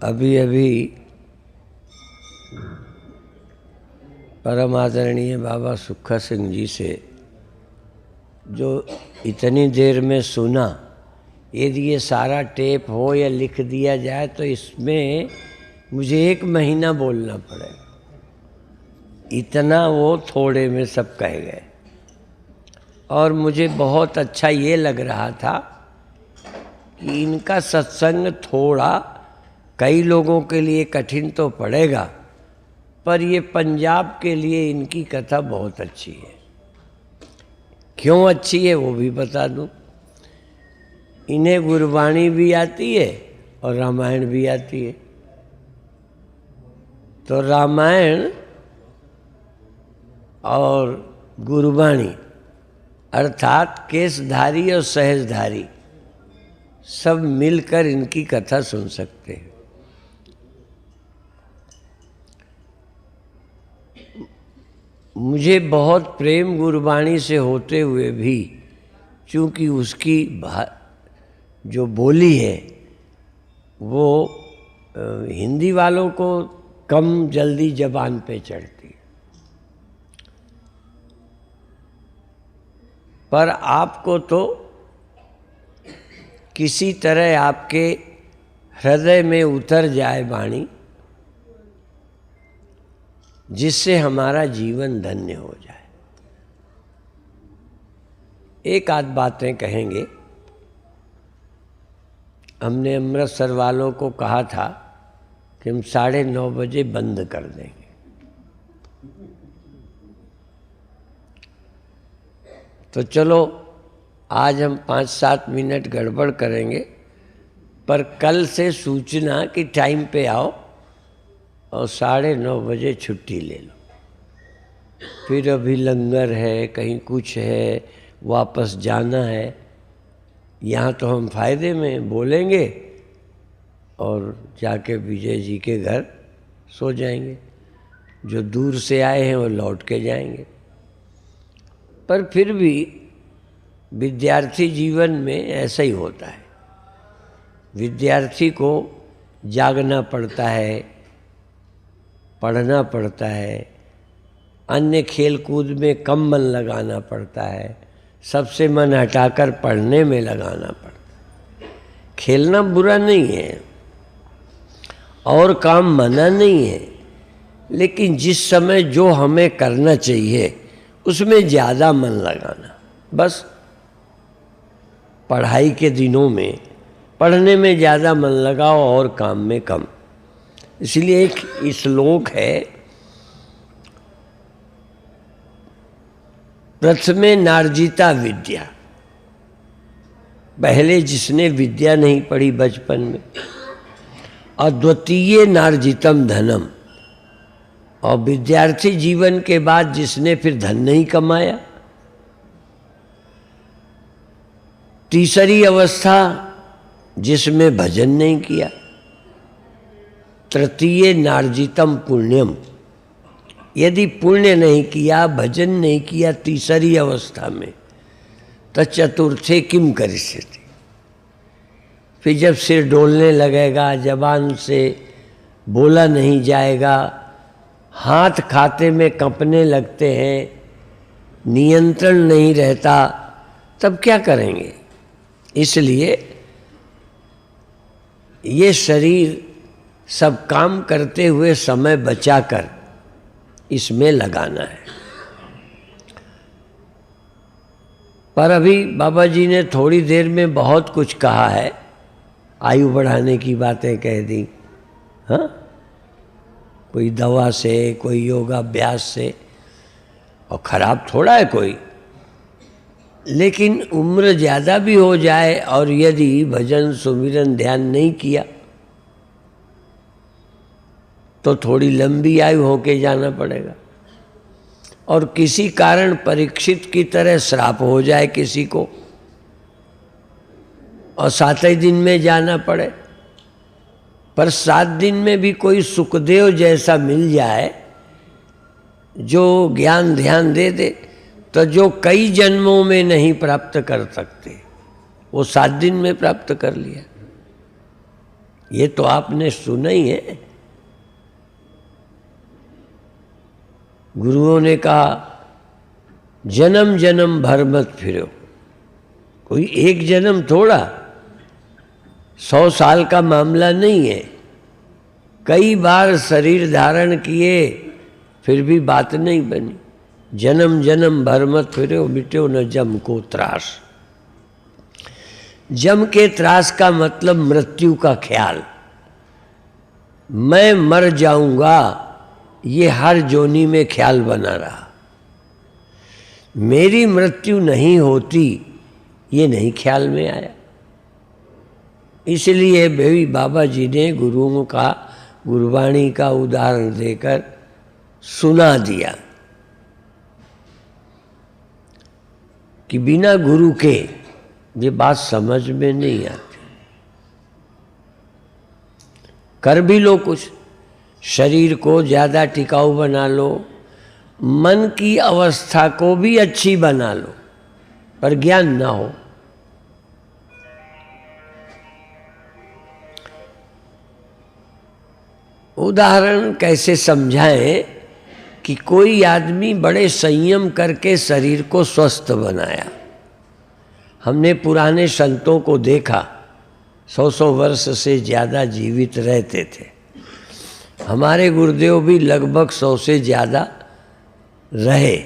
अभी अभी परम आदरणीय बाबा सुखा सिंह जी से जो इतनी देर में सुना, यदि ये सारा टेप हो या लिख दिया जाए तो इसमें मुझे 1 महीना बोलना पड़ेगा। इतना वो थोड़े में सब कह गए। और मुझे बहुत अच्छा ये लग रहा था कि इनका सत्संग थोड़ा कई लोगों के लिए कठिन तो पड़ेगा, पर ये पंजाब के लिए इनकी कथा बहुत अच्छी है। क्यों अच्छी है वो भी बता दूं। इन्हें गुरबाणी भी आती है और रामायण भी आती है। तो रामायण और गुरबाणी अर्थात केसधारी और सहजधारी सब मिलकर इनकी कथा सुन सकते हैं। मुझे बहुत प्रेम गुरबाणी से होते हुए भी, चूँकि उसकी जो बोली है वो हिंदी वालों को कम जल्दी जबान पे चढ़ती है, पर आपको तो किसी तरह आपके हृदय में उतर जाए वाणी, जिससे हमारा जीवन धन्य हो जाए। एक आध बातें कहेंगे। हमने अमृतसर वालों को कहा था कि हम 9:30 बजे बंद कर देंगे। तो चलो आज हम 5-7 मिनट गड़बड़ करेंगे, पर कल से सूचना कि टाइम पे आओ और 9:30 बजे छुट्टी ले लो। फिर अभी लंगर है, कहीं कुछ है, वापस जाना है। यहाँ तो हम फायदे में बोलेंगे और जाके विजय जी के घर सो जाएंगे। जो दूर से आए हैं वो लौट के जाएंगे। पर फिर भी विद्यार्थी जीवन में ऐसा ही होता है। विद्यार्थी को जागना पड़ता है, पढ़ना पड़ता है, अन्य खेल कूद में कम मन लगाना पड़ता है, सबसे मन हटाकर पढ़ने में लगाना पड़ता है। खेलना बुरा नहीं है और काम मना नहीं है, लेकिन जिस समय जो हमें करना चाहिए उसमें ज़्यादा मन लगाना। बस पढ़ाई के दिनों में पढ़ने में ज़्यादा मन लगाओ और काम में कम। इसलिए एक श्लोक है, प्रथमे नार्जिता विद्या। पहले जिसने विद्या नहीं पढ़ी बचपन में, और द्वितीय नार्जितम धनम। और विद्यार्थी जीवन के बाद जिसने फिर धन नहीं कमाया। तीसरी अवस्था जिसमें भजन नहीं किया। तृतीय नार्जितम पुण्यम। यदि पुण्य नहीं किया, भजन नहीं किया तीसरी अवस्था में, तो चतुर्थे किम करिष्यति। फिर जब सिर डोलने लगेगा, जबान से बोला नहीं जाएगा, हाथ खाते में कंपने लगते हैं, नियंत्रण नहीं रहता, तब क्या करेंगे। इसलिए ये शरीर सब काम करते हुए समय बचाकर इसमें लगाना है। पर अभी बाबा जी ने थोड़ी देर में बहुत कुछ कहा है। आयु बढ़ाने की बातें कह दी, हाँ, कोई दवा से, कोई योगाभ्यास से, और खराब थोड़ा है कोई। लेकिन उम्र ज़्यादा भी हो जाए और यदि भजन सुमिरन ध्यान नहीं किया तो थोड़ी लंबी आयु होके जाना पड़ेगा। और किसी कारण परीक्षित की तरह श्राप हो जाए किसी को और 7 ही दिन में जाना पड़े, पर 7 दिन में भी कोई सुखदेव जैसा मिल जाए जो ज्ञान ध्यान दे दे, तो जो कई जन्मों में नहीं प्राप्त कर सकते वो 7 दिन में प्राप्त कर लिया। ये तो आपने सुना ही है। गुरुओं ने कहा जन्म जन्म भर मत फिरो। कोई एक जन्म थोड़ा, 100 साल का मामला नहीं है। कई बार शरीर धारण किए फिर भी बात नहीं बनी। जन्म जन्म भर मत फिरो, मिटो न जम को त्रास। जम के त्रास का मतलब मृत्यु का ख्याल। मैं मर जाऊंगा, ये हर जोनी में ख्याल बना रहा। मेरी मृत्यु नहीं होती, ये नहीं ख्याल में आया। इसलिए भाई बाबा जी ने गुरुओं का, गुरबाणी का उदाहरण देकर सुना दिया कि बिना गुरु के ये बात समझ में नहीं आती। कर भी लो कुछ, शरीर को ज़्यादा टिकाऊ बना लो, मन की अवस्था को भी अच्छी बना लो, पर ज्ञान ना हो। उदाहरण कैसे समझाएं कि कोई आदमी बड़े संयम करके शरीर को स्वस्थ बनाया। हमने पुराने संतों को देखा, 100-100 वर्ष से ज़्यादा जीवित रहते थे। हमारे गुरुदेव भी लगभग 100 से ज़्यादा रहे।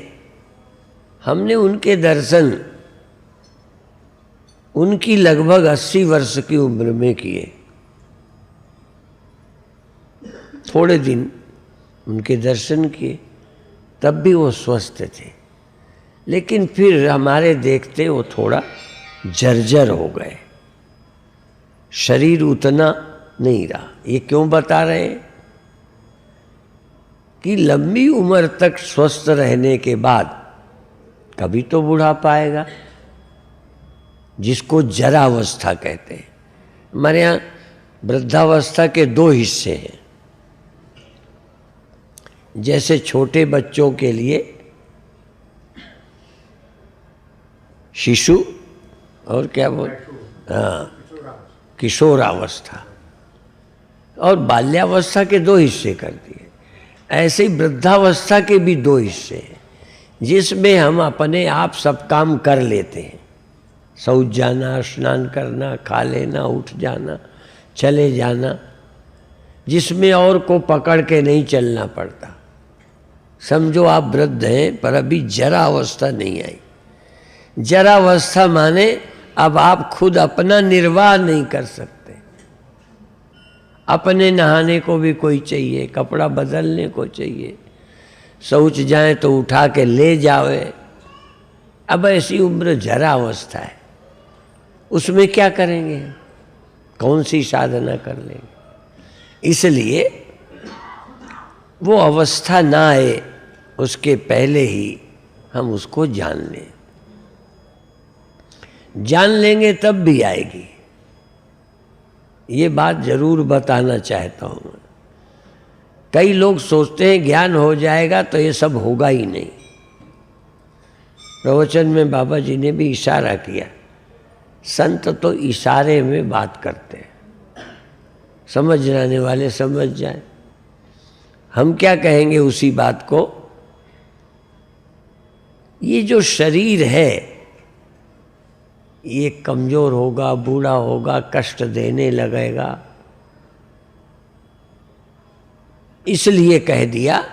हमने उनके दर्शन उनकी लगभग 80 वर्ष की उम्र में किए। थोड़े दिन उनके दर्शन किए, तब भी वो स्वस्थ थे। लेकिन फिर हमारे देखते वो थोड़ा जर्जर हो गए, शरीर उतना नहीं रहा। ये क्यों बता रहे हैं कि लंबी उम्र तक स्वस्थ रहने के बाद कभी तो बुढ़ापा आएगा, जिसको जरावस्था कहते हैं। हमारे यहाँ वृद्धावस्था के 2 हिस्से हैं। जैसे छोटे बच्चों के लिए शिशु और क्या बोल, हाँ, किशोरावस्था, और बाल्यावस्था के 2 हिस्से कर दिए। ऐसे ही वृद्धावस्था के भी 2 हिस्से हैं, जिसमें हम अपने आप सब काम कर लेते हैं। शौच जाना, स्नान करना, खा लेना, उठ जाना, चले जाना, जिसमें और को पकड़ के नहीं चलना पड़ता। समझो आप वृद्ध हैं, पर अभी जरा अवस्था नहीं आई। जरा अवस्था माने अब आप खुद अपना निर्वाह नहीं कर सकते। अपने नहाने को भी कोई चाहिए, कपड़ा बदलने को चाहिए, शौच जाए तो उठा के ले जावे। अब ऐसी उम्र जरा अवस्था है, उसमें क्या करेंगे, कौन सी साधना कर लेंगे। इसलिए वो अवस्था ना आए उसके पहले ही हम उसको जान लें। जान लेंगे तब भी आएगी। ये बात जरूर बताना चाहता हूँ। कई लोग सोचते हैं ज्ञान हो जाएगा तो ये सब होगा ही नहीं। प्रवचन में बाबा जी ने भी इशारा किया, संत तो इशारे में बात करते हैं, समझ जाने वाले समझ जाए। हम क्या कहेंगे उसी बात को, ये जो शरीर है ये कमजोर होगा, बूढ़ा होगा, कष्ट देने लगेगा। इसलिए कह दिया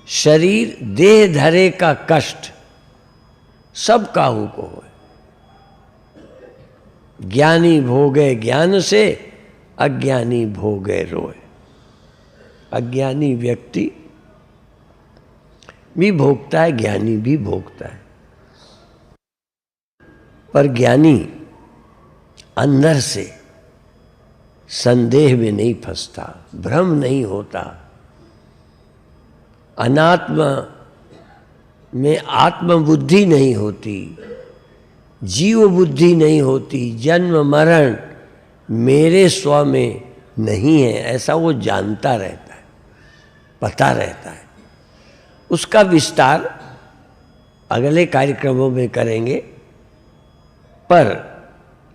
शरीर देह धरे का कष्ट सब काहू को हो। ज्ञानी भोगे ज्ञान से, अज्ञानी भोगे रोए। अज्ञानी व्यक्ति भी भोगता है, ज्ञानी भी भोगता है। पर ज्ञानी अंदर से संदेह में नहीं फंसता, भ्रम नहीं होता, अनात्मा में आत्मबुद्धि नहीं होती, जीव बुद्धि नहीं होती, जन्म मरण मेरे स्व में नहीं है, ऐसा वो जानता रहता है, पता रहता है। उसका विस्तार अगले कार्यक्रमों में करेंगे, पर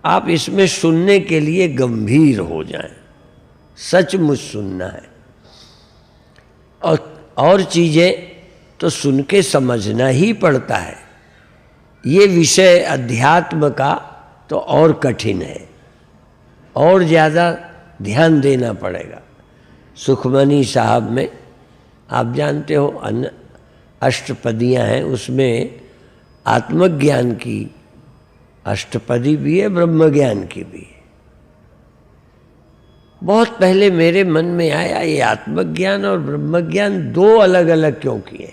आप इसमें सुनने के लिए गंभीर हो जाएं। सचमुच सुनना है। और चीज़ें तो सुन के समझना ही पड़ता है। ये विषय अध्यात्म का तो और कठिन है, और ज़्यादा ध्यान देना पड़ेगा। सुखमनी साहब में आप जानते हो अष्टपदियाँ हैं, उसमें आत्मज्ञान की अष्टपदी भी है, ब्रह्मज्ञान की भी है। बहुत पहले मेरे मन में आया ये आत्मज्ञान और ब्रह्मज्ञान दो अलग अलग क्यों किए।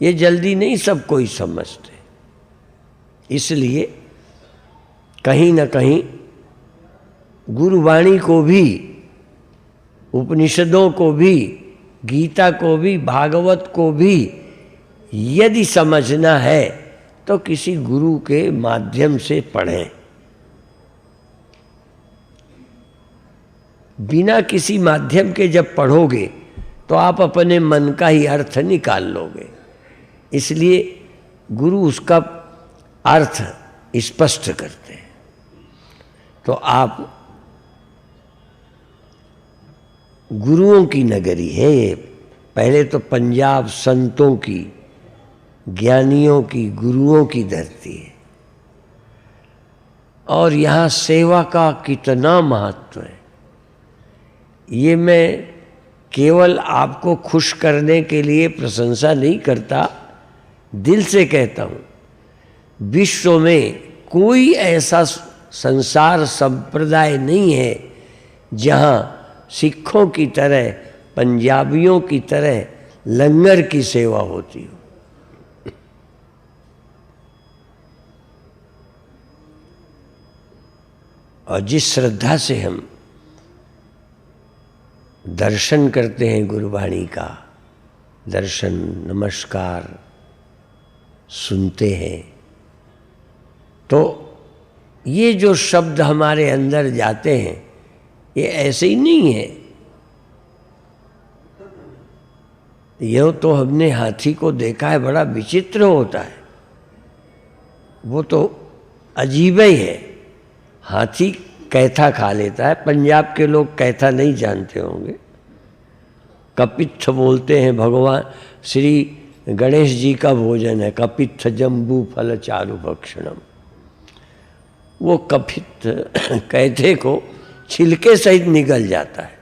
ये जल्दी नहीं सब कोई समझते, इसलिए कहीं न कहीं गुरुवाणी को भी, उपनिषदों को भी, गीता को भी, भागवत को भी यदि समझना है तो किसी गुरु के माध्यम से पढ़ें। बिना किसी माध्यम के जब पढ़ोगे तो आप अपने मन का ही अर्थ निकाल लोगे। इसलिए गुरु उसका अर्थ स्पष्ट करते हैं। तो आप गुरुओं की नगरी है ये। पहले तो पंजाब संतों की, ज्ञानियों की, गुरुओं की धरती है, और यहाँ सेवा का कितना महत्व है। ये मैं केवल आपको खुश करने के लिए प्रशंसा नहीं करता, दिल से कहता हूँ। विश्व में कोई ऐसा संसार संप्रदाय नहीं है जहाँ सिखों की तरह, पंजाबियों की तरह लंगर की सेवा होती हो। और जिस श्रद्धा से हम दर्शन करते हैं गुरुवाणी का, दर्शन नमस्कार सुनते हैं, तो ये जो शब्द हमारे अंदर जाते हैं ये ऐसे ही नहीं है। यह तो हमने हाथी को देखा है, बड़ा विचित्र होता है, वो तो अजीब ही है। हाथी कैथा खा लेता है। पंजाब के लोग कैथा नहीं जानते होंगे। कपित्थ बोलते हैं, भगवान श्री गणेश जी का भोजन है। कपित्थ जम्बू फल चारु भक्षणम। वो कपित्थ कैथे को छिलके सहित निगल जाता है।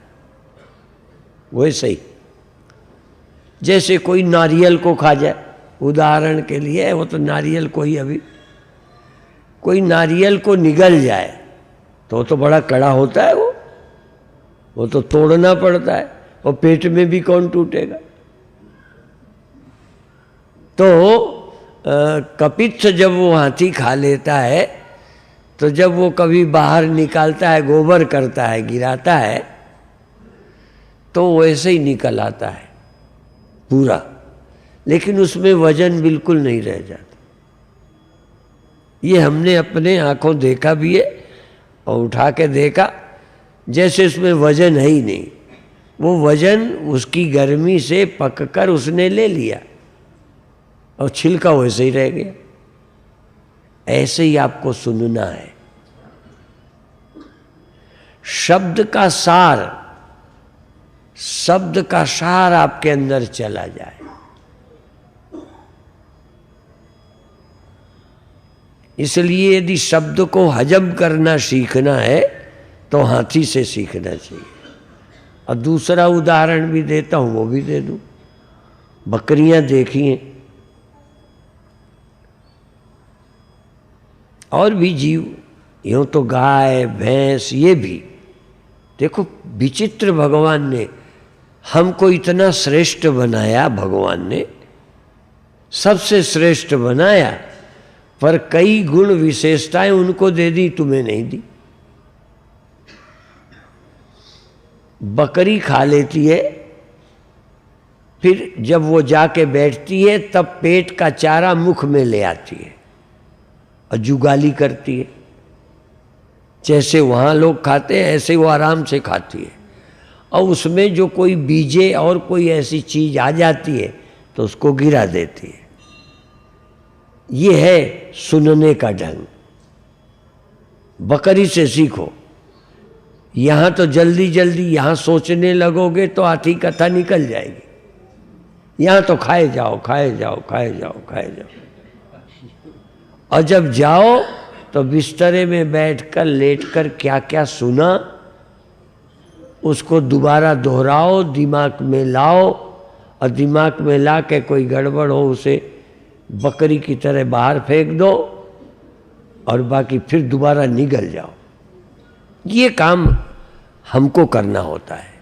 वैसे ही जैसे कोई नारियल को खा जाए, उदाहरण के लिए, वो तो नारियल को ही, अभी कोई नारियल को निगल जाए तो बड़ा कड़ा होता है, वो तो तोड़ना पड़ता है, और पेट में भी कौन टूटेगा। तो कपित्थ जब वो हाथी खा लेता है, तो जब वो कभी बाहर निकालता है, गोबर करता है, गिराता है, तो वैसे ही निकल आता है पूरा, लेकिन उसमें वजन बिल्कुल नहीं रह जाता। ये हमने अपने आंखों देखा भी है, और उठा के देखा, जैसे उसमें वजन है ही नहीं। वो वजन उसकी गर्मी से पककर उसने ले लिया, और छिलका वैसे ही रह गया। ऐसे ही आपको सुनना है। शब्द का सार आपके अंदर चला जाए। इसलिए यदि शब्द को हजम करना सीखना है तो हाथी से सीखना चाहिए। और दूसरा उदाहरण भी देता हूँ, वो भी दे दूँ। बकरियां देखी हैं, और भी जीव, यूँ तो गाय भैंस, ये भी देखो विचित्र। भगवान ने हमको इतना श्रेष्ठ बनाया, भगवान ने सबसे श्रेष्ठ बनाया, पर कई गुण विशेषताएं उनको दे दी, तुम्हें नहीं दी। बकरी खा लेती है, फिर जब वो जाके बैठती है तब पेट का चारा मुख में ले आती है और जुगाली करती है। जैसे वहाँ लोग खाते हैं ऐसे वो आराम से खाती है, और उसमें जो कोई बीजे और कोई ऐसी चीज आ जाती है तो उसको गिरा देती है। ये है सुनने का ढंग। बकरी से सीखो। यहाँ तो जल्दी जल्दी यहाँ सोचने लगोगे तो आधी कथा निकल जाएगी। यहाँ तो खाए जाओ खाए जाओ खाए जाओ खाए जाओ, और जब जाओ तो बिस्तरे में बैठकर लेटकर क्या क्या सुना उसको दोबारा दोहराओ, दिमाग में लाओ, और दिमाग में ला के कोई गड़बड़ हो उसे बकरी की तरह बाहर फेंक दो, और बाकी फिर दोबारा निगल जाओ। ये काम हमको करना होता है,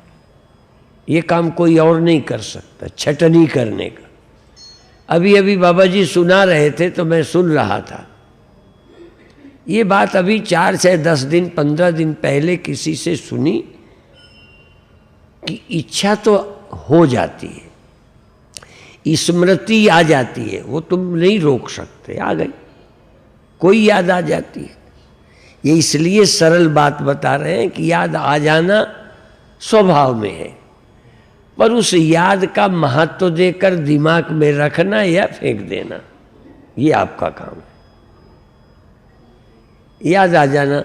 ये काम कोई और नहीं कर सकता, छटनी करने का। अभी अभी बाबा जी सुना रहे थे तो मैं सुन रहा था। ये बात अभी 4 से 10 दिन 15 दिन पहले किसी से सुनी कि इच्छा तो हो जाती है, स्मृति आ जाती है, वो तुम नहीं रोक सकते, आ गई, कोई याद आ जाती है। ये इसलिए सरल बात बता रहे हैं कि याद आ जाना स्वभाव में है, पर उस याद का महत्व देकर दिमाग में रखना या फेंक देना, ये आपका काम है। याद आ जाना,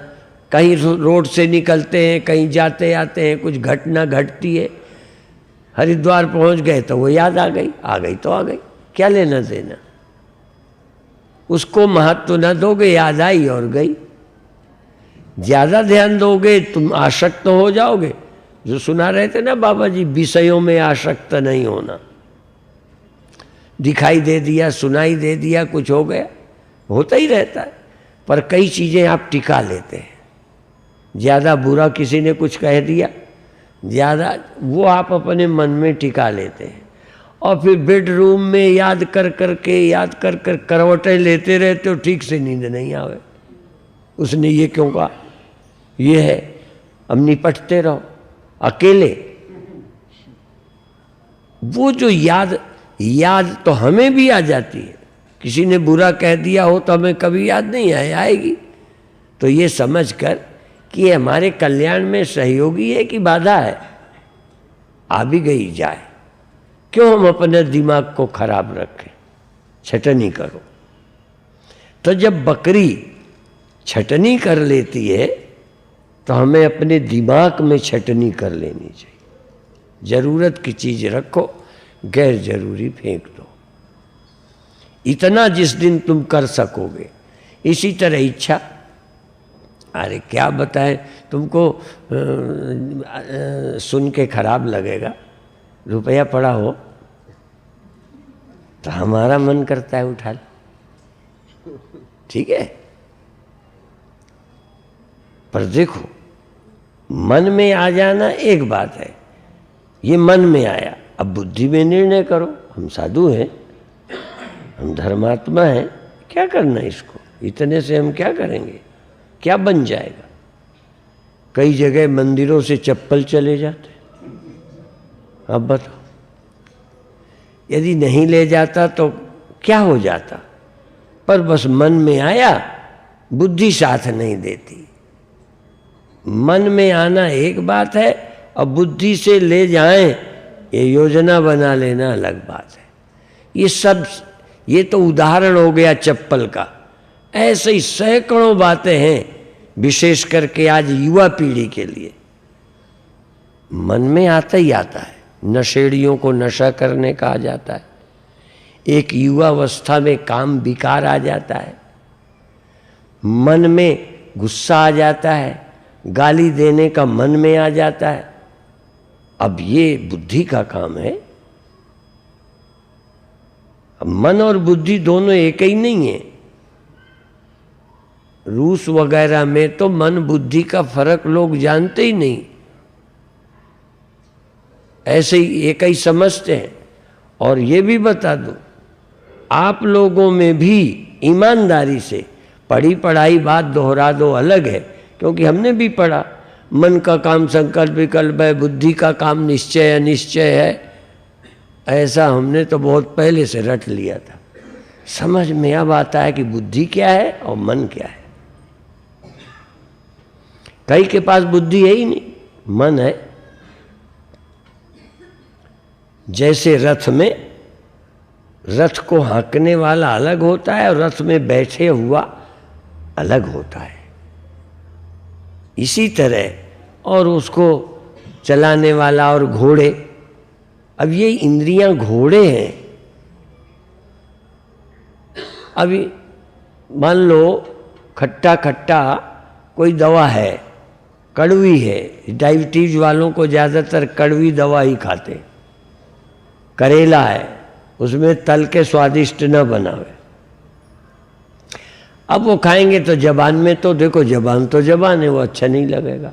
कहीं रोड से निकलते हैं, कहीं जाते आते हैं, कुछ घटना घटती है, हरिद्वार पहुंच गए तो वो याद आ गई तो आ गई, क्या लेना देना, उसको महत्व न दोगे, याद आई और गई। ज्यादा ध्यान दोगे तुम आसक्त हो जाओगे। जो सुना रहे थे ना बाबा जी, विषयों में आसक्त नहीं होना। दिखाई दे दिया, सुनाई दे दिया, कुछ हो गया, होता ही रहता है, पर कई चीजें आप टिका लेते हैं। ज्यादा बुरा किसी ने कुछ कह दिया, ज्यादा वो आप अपने मन में टिका लेते हैं, और फिर बेडरूम में याद कर कर करवटें लेते रहते हो, ठीक से नींद नहीं आवे। उसने ये क्यों कहा, ये है, अब निपटते रहो अकेले। वो जो याद तो हमें भी आ जाती है, किसी ने बुरा कह दिया हो तो हमें कभी याद नहीं आएगी। तो ये समझकर कि ये हमारे कल्याण में सहयोगी है कि बाधा है, आ भी गई जाए, क्यों हम अपने दिमाग को खराब रखें। छटनी करो। तो जब बकरी छटनी कर लेती है तो हमें अपने दिमाग में छटनी कर लेनी चाहिए। जरूरत की चीज रखो, गैर जरूरी फेंक दो। इतना जिस दिन तुम कर सकोगे। इसी तरह इच्छा, अरे क्या बताएं तुमको, सुन के खराब लगेगा, रुपया पड़ा हो तो हमारा मन करता है उठा लो, ठीक है, पर देखो मन में आ जाना एक बात है, ये मन में आया, अब बुद्धि में निर्णय करो। हम साधु हैं, हम धर्मात्मा हैं, क्या करना इसको, इतने से हम क्या करेंगे, क्या बन जाएगा। कई जगह मंदिरों से चप्पल चले जाते, अब बताओ, यदि नहीं ले जाता तो क्या हो जाता, पर बस मन में आया, बुद्धि साथ नहीं देती। मन में आना एक बात है, और बुद्धि से ले जाएं, ये योजना बना लेना अलग बात है। ये तो उदाहरण हो गया चप्पल का। ऐसे ही सैकड़ों बातें हैं, विशेष करके आज युवा पीढ़ी के लिए। मन में आता ही आता है। नशेड़ियों को नशा करने कहा जाता है। एक युवा अवस्था में काम विकार आ जाता है, मन में गुस्सा आ जाता है, गाली देने का मन में आ जाता है। अब ये बुद्धि का काम है। अब मन और बुद्धि दोनों एक ही नहीं है। रूस वगैरह में तो मन बुद्धि का फर्क लोग जानते ही नहीं, ऐसे ही एक ही समझते हैं। और ये भी बता दूं, आप लोगों में भी ईमानदारी से पढ़ी पढ़ाई बात दोहरा दो अलग है, क्योंकि हमने भी पढ़ा, मन का काम संकल्प विकल्प है, बुद्धि का काम निश्चय अनिश्चय है। ऐसा हमने तो बहुत पहले से रट लिया था। समझ में अब आता है कि बुद्धि क्या है और मन क्या है। कई के पास बुद्धि है ही नहीं, मन है। जैसे रथ में, रथ को हाँकने वाला अलग होता है और रथ में बैठे हुआ अलग होता है। इसी तरह और उसको चलाने वाला और घोड़े। अब ये इंद्रियां घोड़े हैं। अभी मान लो खट्टा खट्टा कोई दवा है, कड़वी है, डायबिटीज वालों को ज़्यादातर कड़वी दवा ही खाते। करेला है, उसमें तल के स्वादिष्ट न बनावे, अब वो खाएंगे तो जबान में, तो देखो जबान तो जबान है, वो अच्छा नहीं लगेगा।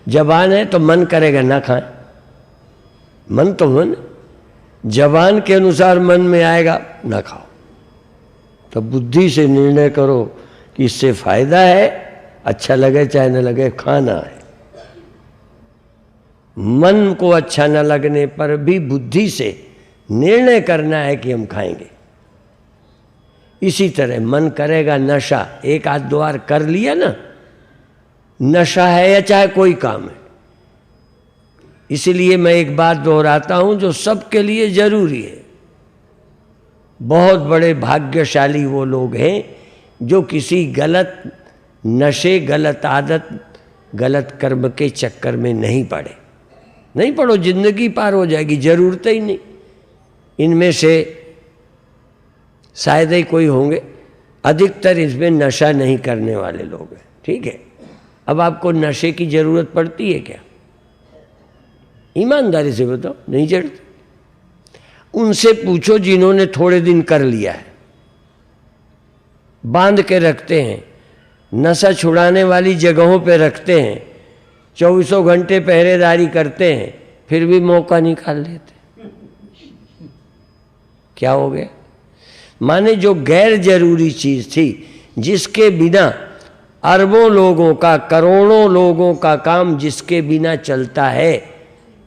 जबान है तो मन करेगा ना खाएं, मन तो मन, जबान के अनुसार मन में आएगा ना खाओ। तो बुद्धि से निर्णय करो कि इससे फायदा है, अच्छा लगे चाहे न लगे खाना है। मन को अच्छा न लगने पर भी बुद्धि से निर्णय करना है कि हम खाएंगे। इसी तरह मन करेगा नशा, एक आध दो बार कर लिया ना, नशा है या चाहे कोई काम है। इसीलिए मैं एक बात दोहराता हूं जो सबके लिए जरूरी है। बहुत बड़े भाग्यशाली वो लोग हैं जो किसी गलत नशे, गलत आदत, गलत कर्म के चक्कर में नहीं पड़े। नहीं पड़ो, जिंदगी पार हो जाएगी, जरूरत ही नहीं। इनमें से शायद ही कोई होंगे, अधिकतर इसमें नशा नहीं करने वाले लोग हैं। ठीक है, अब आपको नशे की जरूरत पड़ती है क्या? ईमानदारी से बताओ, नहीं जरूरत। उनसे पूछो जिन्होंने थोड़े दिन कर लिया है, बांध के रखते हैं, नशा छुड़ाने वाली जगहों पे रखते हैं, 24 घंटे पहरेदारी करते हैं, फिर भी मौका निकाल लेते। क्या हो गया? माने जो गैर जरूरी चीज थी, जिसके बिना अरबों लोगों का, करोड़ों लोगों का काम जिसके बिना चलता है,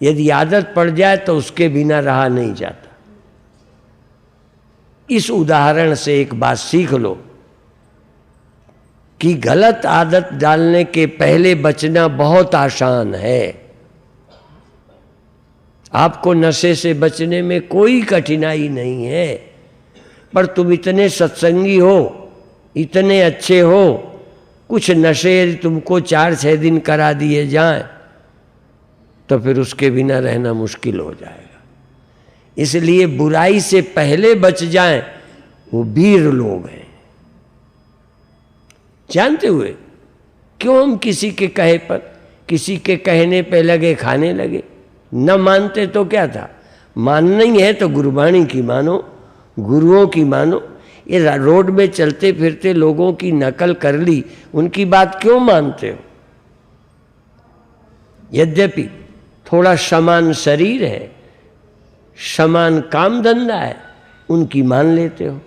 यदि आदत पड़ जाए तो उसके बिना रहा नहीं जाता। इस उदाहरण से एक बात सीख लो कि गलत आदत डालने के पहले बचना बहुत आसान है। आपको नशे से बचने में कोई कठिनाई नहीं है, पर तुम इतने सत्संगी हो, इतने अच्छे हो, कुछ नशे यदि तुमको 4-6 दिन करा दिए जाएं तो फिर उसके बिना रहना मुश्किल हो जाएगा। इसलिए बुराई से पहले बच जाएं, वो वीर लोग हैं। जानते हुए क्यों हम किसी के कहे पर, किसी के कहने पे लगे खाने लगे? न मानते तो क्या था, मानना ही है तो गुरबाणी की मानो, गुरुओं की मानो। ये रोड में चलते फिरते लोगों की नकल कर ली, उनकी बात क्यों मानते हो? यद्यपि थोड़ा समान शरीर है, समान काम धंधा है, उनकी मान लेते हो।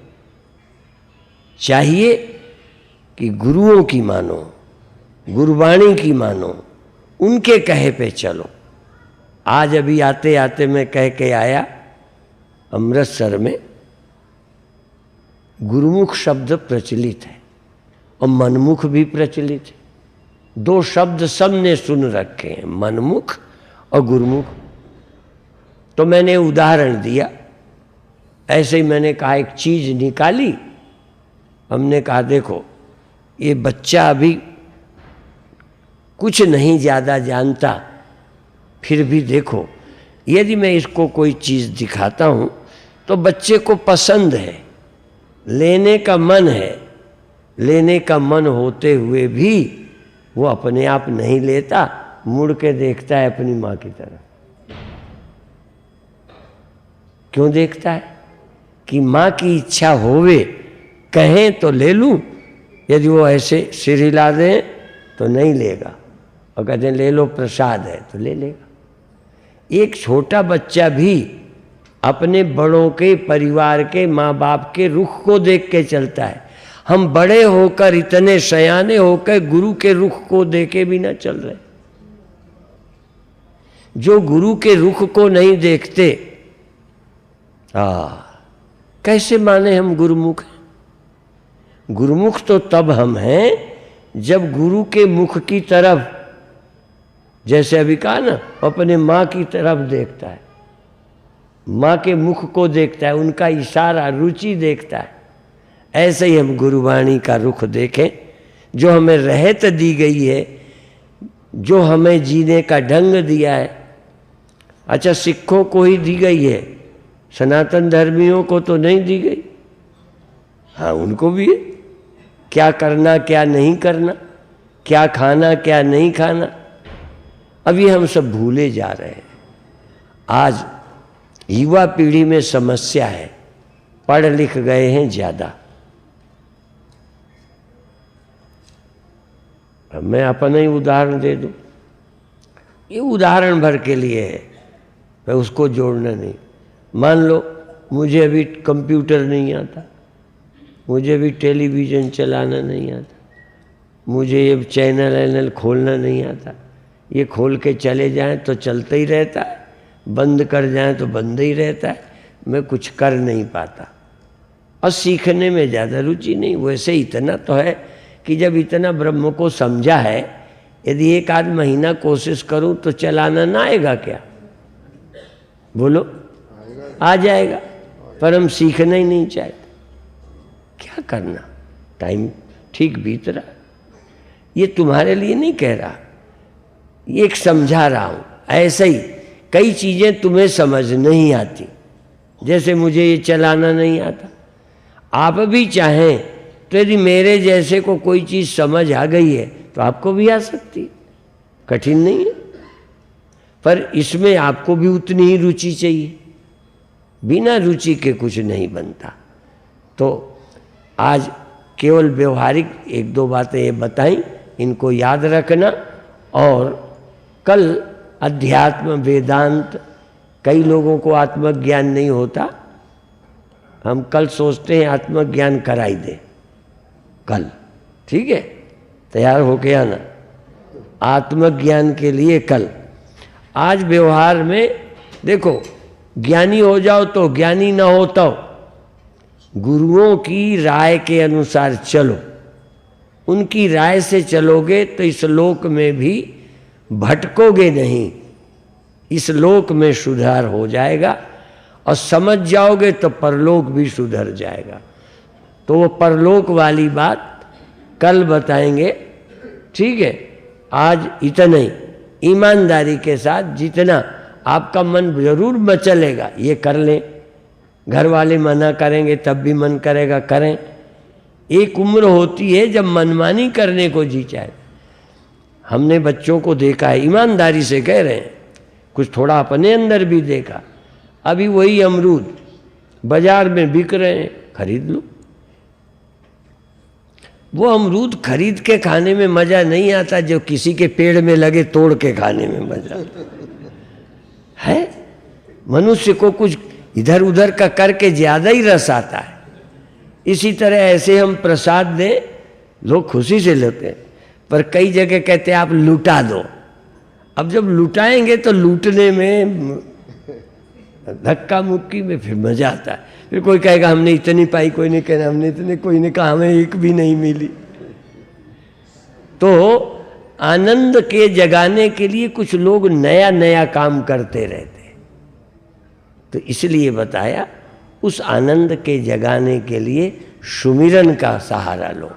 चाहिए कि गुरुओं की मानो, गुरबाणी की मानो, उनके कहे पे चलो। आज अभी आते आते मैं कह के आया, अमृतसर में गुरुमुख शब्द प्रचलित है और मनमुख भी प्रचलित है। 2 शब्द सबने सुन रखे हैं, मनमुख और गुरुमुख। तो मैंने उदाहरण दिया, ऐसे ही मैंने कहा एक चीज निकाली। हमने कहा देखो, ये बच्चा अभी कुछ नहीं ज़्यादा जानता, फिर भी देखो यदि मैं इसको कोई चीज़ दिखाता हूँ तो बच्चे को पसंद है, लेने का मन है, लेने का मन होते हुए भी वो अपने आप नहीं लेता, मुड़ के देखता है अपनी माँ की तरफ। क्यों देखता है? कि माँ की इच्छा होवे, कहें तो ले लूँ, यदि वो ऐसे सिर हिला दें तो नहीं लेगा, और कहते हैं ले लो प्रसाद है तो ले लेगा। एक छोटा बच्चा भी अपने बड़ों के, परिवार के, माँ बाप के रुख को देख के चलता है। हम बड़े होकर, इतने सयाने होकर गुरु के रुख को देखे भी ना चल रहे। जो गुरु के रुख को नहीं देखते, कैसे माने हम गुरुमुख हैं? गुरुमुख तो तब हम हैं जब गुरु के मुख की तरफ, जैसे अभी कहा ना, अपने माँ की तरफ देखता है, माँ के मुख को देखता है, उनका इशारा, रुचि देखता है। ऐसे ही हम गुरुवाणी का रुख देखें, जो हमें रहत दी गई है, जो हमें जीने का ढंग दिया है। अच्छा, सिखों को ही दी गई है, सनातन धर्मियों को तो नहीं दी गई। हाँ, उनको भी है, क्या करना क्या नहीं करना, क्या खाना क्या नहीं खाना। अभी हम सब भूले जा रहे हैं। आज युवा पीढ़ी में समस्या है, पढ़ लिख गए हैं ज़्यादा। मैं अपना ही उदाहरण दे दूं, ये उदाहरण भर के लिए है, मैं उसको जोड़ना नहीं। मान लो मुझे अभी कंप्यूटर नहीं आता, मुझे भी टेलीविज़न चलाना नहीं आता, मुझे ये चैनल वैनल खोलना नहीं आता। ये खोल के चले जाएं तो चलता ही रहता है, बंद कर जाएं तो बंद ही रहता है, मैं कुछ कर नहीं पाता। और सीखने में ज़्यादा रुचि नहीं। वैसे इतना तो है कि जब इतना ब्रह्म को समझा है, यदि एक आध महीना कोशिश करूं तो चलाना ना आएगा क्या? बोलो, आ जाएगा। पर हम सीखना ही नहीं चाहते। क्या करना, टाइम ठीक बीत रहा। ये तुम्हारे लिए नहीं कह रहा, ये एक समझा रहा हूं। ऐसे ही कई चीज़ें तुम्हें समझ नहीं आती, जैसे मुझे ये चलाना नहीं आता। आप भी चाहें तो यदि मेरे जैसे को कोई चीज़ समझ आ गई है तो आपको भी आ सकती है, कठिन नहीं है। पर इसमें आपको भी उतनी ही रुचि चाहिए, बिना रुचि के कुछ नहीं बनता। तो आज केवल व्यवहारिक एक दो बातें ये बताई, इनको याद रखना। और कल अध्यात्म वेदांत, कई लोगों को आत्मज्ञान नहीं होता, हम कल सोचते हैं आत्मज्ञान कराई दे कल, ठीक है? तैयार होके आना आत्मज्ञान के लिए कल। आज व्यवहार में देखो, ज्ञानी हो जाओ तो ज्ञानी ना हो तो गुरुओं की राय के अनुसार चलो। उनकी राय से चलोगे तो इस लोक में भी भटकोगे नहीं, इस लोक में सुधार हो जाएगा। और समझ जाओगे तो परलोक भी सुधर जाएगा। तो वो परलोक वाली बात कल बताएंगे, ठीक है? आज इतना ही ईमानदारी के साथ, जितना आपका मन जरूर मचलेगा ये कर लें। घर वाले मना करेंगे तब भी मन करेगा करें। एक उम्र होती है जब मनमानी करने को जी चाहे। हमने बच्चों को देखा है, ईमानदारी से कह रहे हैं, कुछ थोड़ा अपने अंदर भी देखा। अभी वही अमरूद बाजार में बिक रहे हैं, खरीद लो। वो अमरूद खरीद के खाने में मजा नहीं आता जो किसी के पेड़ में लगे तोड़ के खाने में मजा है। मनुष्य को कुछ इधर उधर का करके ज्यादा ही रस आता है। इसी तरह ऐसे हम प्रसाद दें, लोग खुशी से लेते हैं, पर कई जगह कहते हैं आप लुटा दो। अब जब लुटाएंगे तो लूटने में, धक्का मुक्की में फिर मजा आता है। फिर कोई कहेगा हमने इतनी पाई, कोई नहीं कहना हमने इतने, कोई ने कहा हमें एक भी नहीं मिली। तो आनंद के जगाने के लिए कुछ लोग नया नया काम करते रहते हैं। तो इसलिए बताया, उस आनंद के जगाने के लिए सुमिरन का सहारा लो।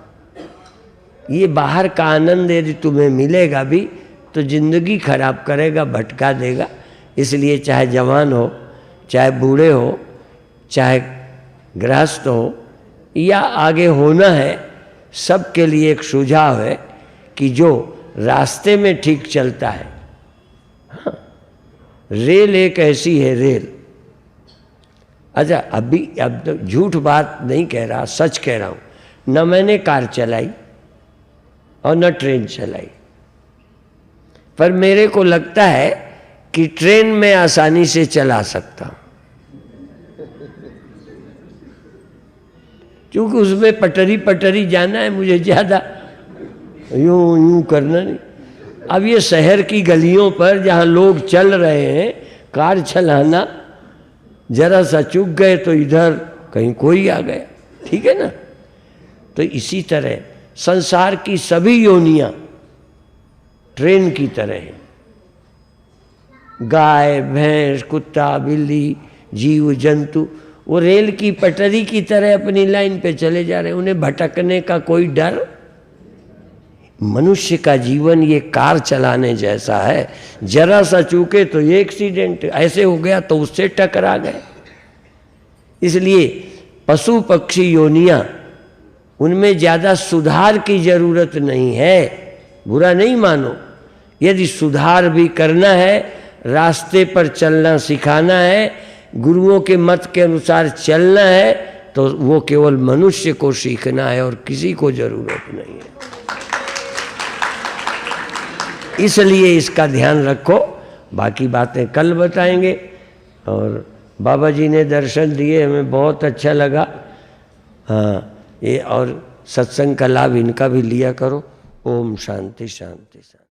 ये बाहर का आनंद यदि तुम्हें मिलेगा भी तो जिंदगी खराब करेगा, भटका देगा। इसलिए चाहे जवान हो, चाहे बूढ़े हो, चाहे गृहस्थ हो या आगे होना है, सबके लिए एक सुझाव है कि जो रास्ते में ठीक चलता है, हाँ, रेल एक ऐसी है, रेल। अच्छा, अब तो झूठ बात नहीं कह रहा, सच कह रहा हूँ। न मैंने कार चलाई और न ट्रेन चलाई, पर मेरे को लगता है कि ट्रेन में आसानी से चला सकता हूं, क्योंकि उसमें पटरी पटरी जाना है, मुझे ज़्यादा यूं यूं करना नहीं। अब ये शहर की गलियों पर जहाँ लोग चल रहे हैं, कार चलाना, जरा सा चूक गए तो इधर कहीं कोई आ गया, ठीक है ना? तो इसी तरह संसार की सभी योनियां ट्रेन की तरह हैं। गाय, भैंस, कुत्ता, बिल्ली, जीव जंतु वो रेल की पटरी की तरह अपनी लाइन पे चले जा रहे हैं। उन्हें भटकने का कोई डर, मनुष्य का जीवन ये कार चलाने जैसा है, जरा सा चूके तो ये एक्सीडेंट, ऐसे हो गया तो उससे टकरा गए। इसलिए पशु पक्षी योनियां, उनमें ज़्यादा सुधार की जरूरत नहीं है, बुरा नहीं मानो। यदि सुधार भी करना है, रास्ते पर चलना सिखाना है, गुरुओं के मत के अनुसार चलना है, तो वो केवल मनुष्य को सीखना है और किसी को जरूरत नहीं है। इसलिए इसका ध्यान रखो। बाकी बातें कल बताएंगे। और बाबा जी ने दर्शन दिए, हमें बहुत अच्छा लगा। हाँ, ये और सत्संग का लाभ इनका भी लिया करो। ओम शांति शांति शांति।